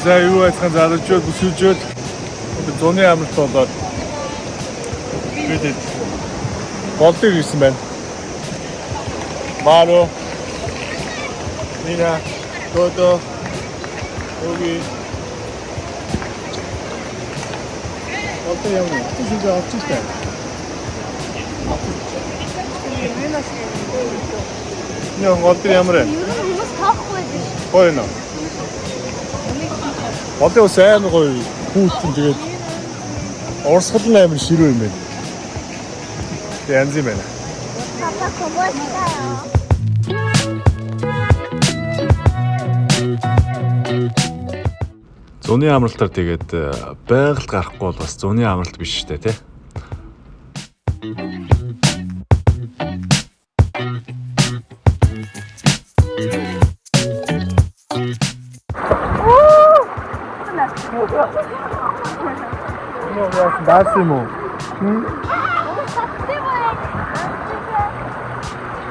За юу айцхан залуучууд бүсүүлжүүд зуны амралт болоод бид голдыг ирсэн байна. Маро Нина Додо 여기 어때요? 진짜 없을까? 그냥 어때 ямар вэ? Ер нь хүмүүс тоохгүй байдаг шүү. Гоё нөө. 어때 сайн гоё хүүтэн тэгээд орсгол нь амар ширүү юм байна. Янз юм байна. Папа комостаё? Зуны амралтаар тэгээд байгаль гарахгүй бол бас зуны амралт биш шүү дээ, тий. Даасан юм уу?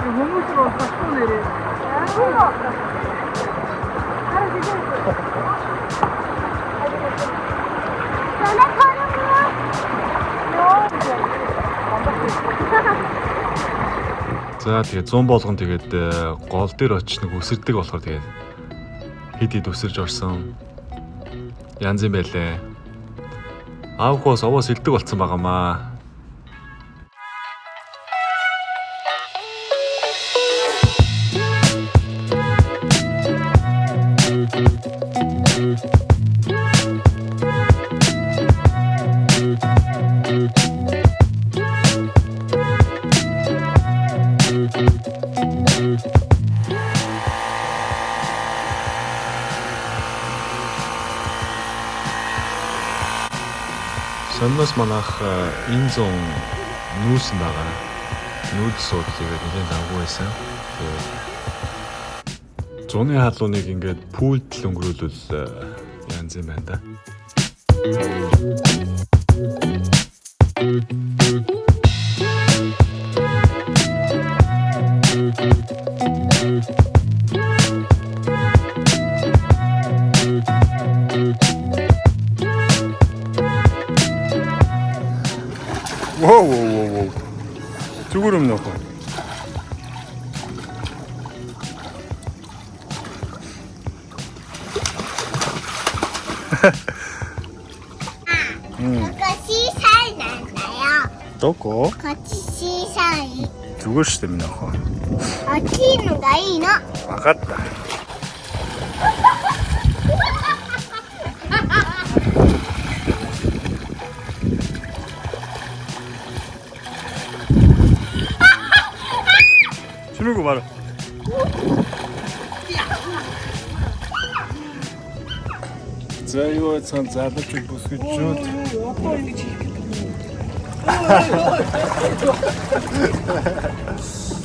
Хүмүүс рүү тассан нэрээ. За тэгээд 100 болгон тэгээд гол дээр очиж нэг үсэрдэг болохоор тэгээд хид хид үсэрж орсон. Янз юм байлээ. Аавхоос овоос илдэг болцсон байгаамаа. Сонноос манайх энэ зүүн нүүсэн байгаа. Нүүд сууд тэгээд нэлээд завгүй байсан. Тэгээд зуны халууныг ингээд пүүлд л өнгөрүүлвэл янз юм байна да. Воу. Зүгээр юм нөх.どこ？こっち小さい。 зүгээр шүү дээ минь охоо. 大きいのがいいの。 分かった. 주nugu 말아. За юу цан залууч бүсгүйчүүд.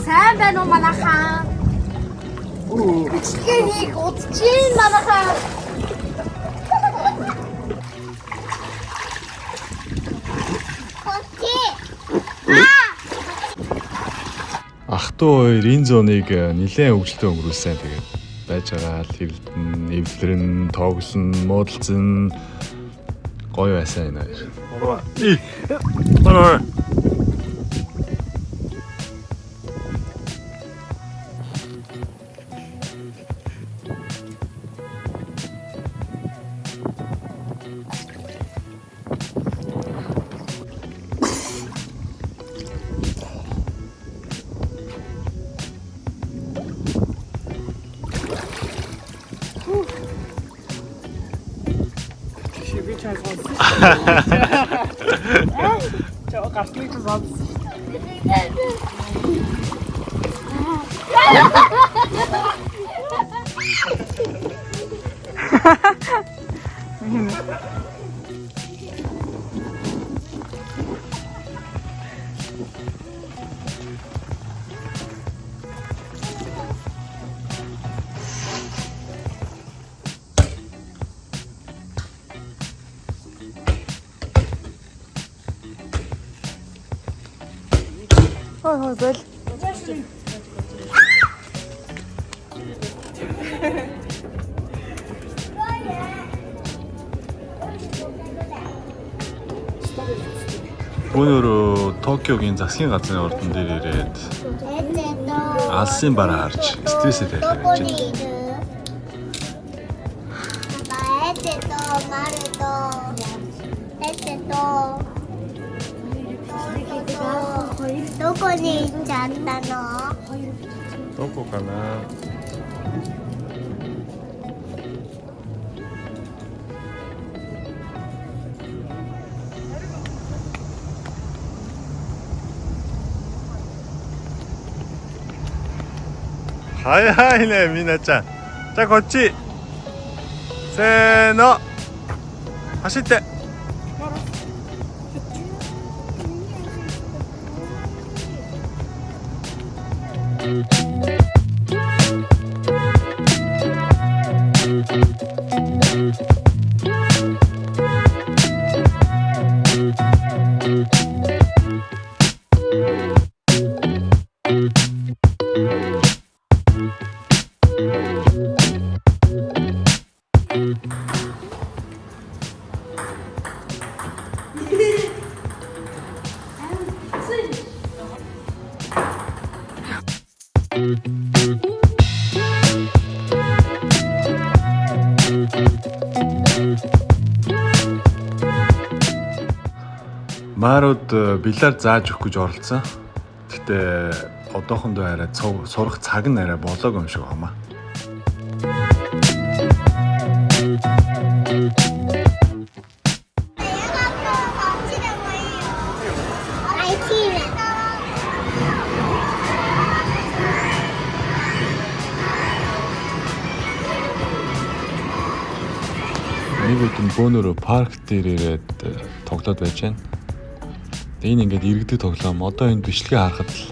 Сайн байна уу манайхаа? Ичгэнийг удчихин манайхаа. Ахтуу хоёр энэ зоныг нэлээд хөвгөлтэй өнгөрүүлсэн. Тэгээд байж байгаа л хэрэлдэн, эвлэрэн, тоглосон, муудалцсан гоё байсан энэ хоёр. Манай 저 갑자기 좀 왔어. Хой бол. Бүүнөрөө Токиогийн засгийн газрын ордон дээр ирээд алсын бараа харж стрессээ тайлбар гэж байна. Доко кана? Хайねみなちゃん。じゃあこっち。せーの。走って。Марууд бильярд зааж өгөх гэж оролцсон. Гэтэ одоохондоо арай сурах цаг нь арай болоогүй юм шиг байна. Нэг өдөр бөөнөрөө парк дээр ирээд тоглоод байж байна. Энэ ингээд иргэдэг тоглоом. Одоо энэ бичлэгээ харахад л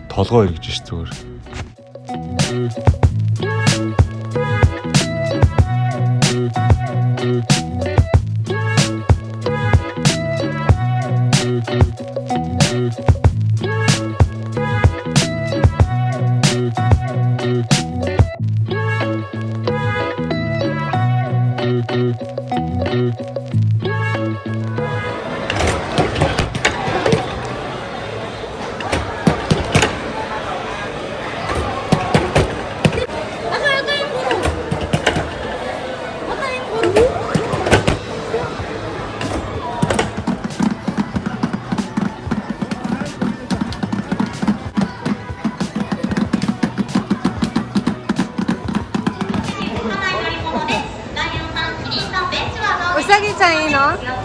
толгоо эргэж ш зүгээр. 우사기ちゃんいいの?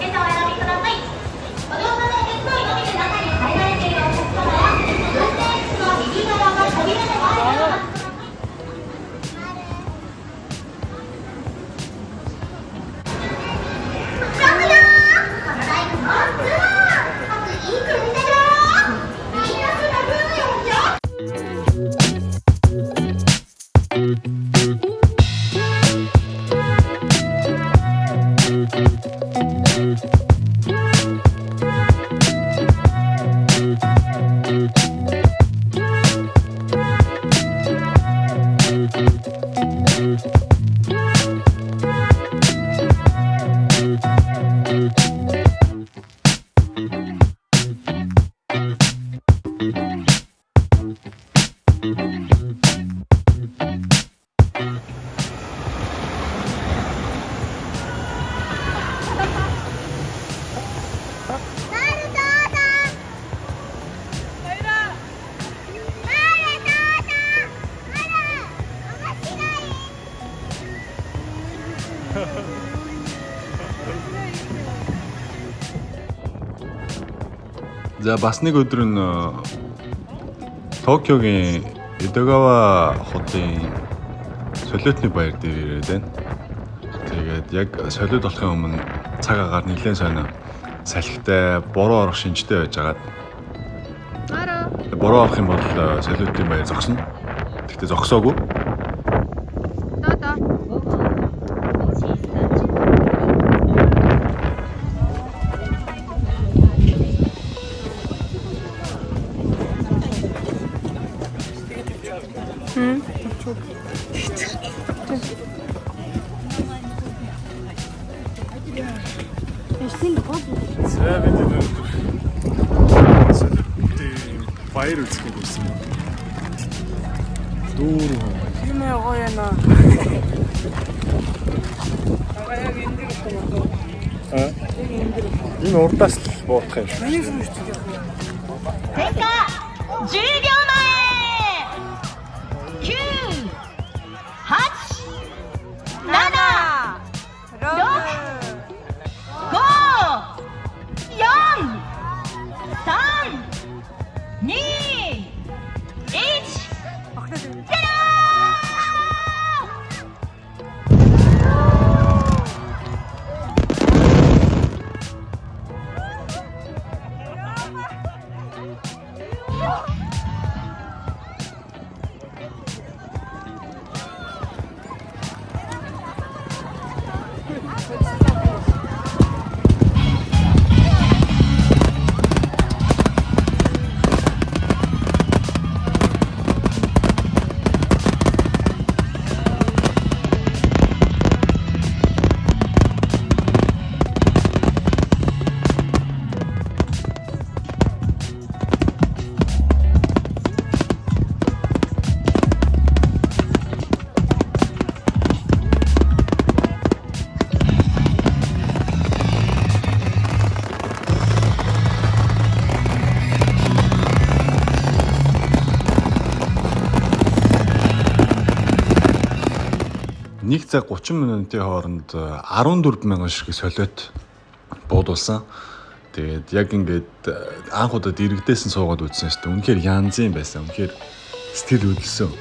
За бас нэг өдөр нь Токиогийн Эдогава хотын солиотны баяр дээр ирээд байна. Тэгээд яг солиод болохын өмнө цаг агаар нэлээд сонио салхитай буруу орох шинжтэй байж агаад. Буруу орох юм бол солиотын баяр зогсно. Гэхдээ зогсоогүй. За бид баяр үзэх гэсэн юм. Дүүрэн. Тийм ээ гоё яана. Ага яг энэ дэр байна. Аа. Энэ урдаас л боодох юм шиг. Миний сүнж тийм. 10秒前9 8 7 5 4 3 2 1 1 цаг 30 минутын хооронд 14,000 шиг солиот буудулсан. Тэгээд яг ингээд анх удаад иргэдээсэн суугаад үзсэн шүү дээ. Үнэхээр янзын байсан. Үнэхээр сэтгэл хөдлсөн.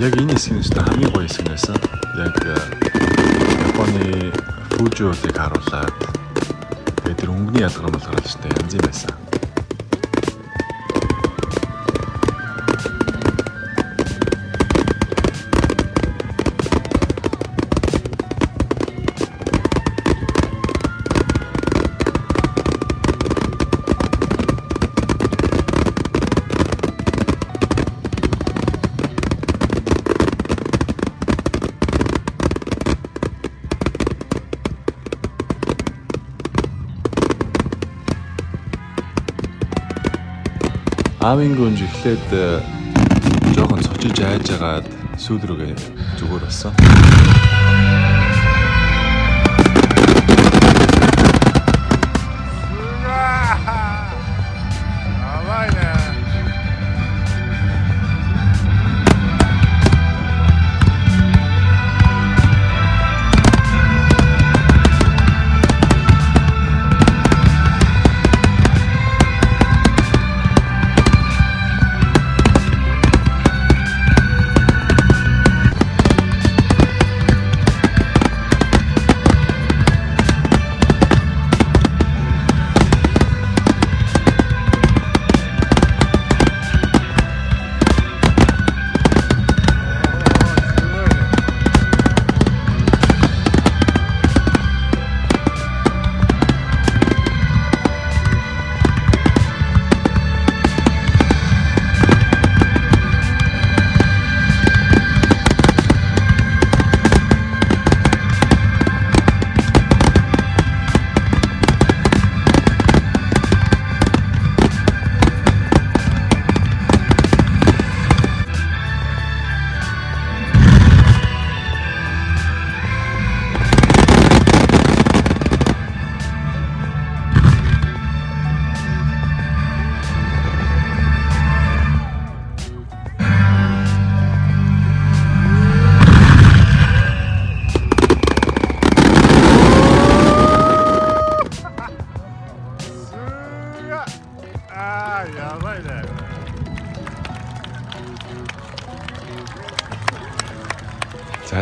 Яг энэ хэсэг нь хамгийн гоё хэсэг байсан. Яг Японы Фужиудыг харуулад тэгээд тэр өнгөний ялгар малгараад штэ янз юм байсан. Аавын гүнж эхлээд жоохон цочиж айж агаад сүүл рүүгээ зүгээр болсон.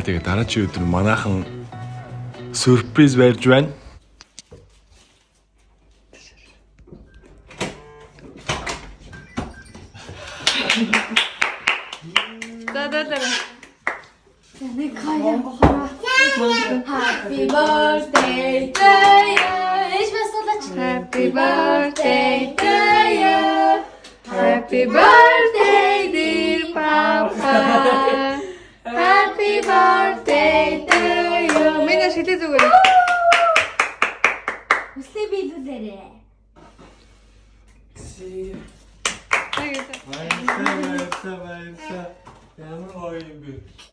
тэгээ дараагийн өдөр манайхан сюрприз барьж байна. Happy birthday to you. Happy birthday to you. Happy birthday, dear Papa. Happy birthday to you. Mina шилээ зүгээр. Үслээ би зүлээрээ. Баярлалаа. Ямар гоё юм бэ?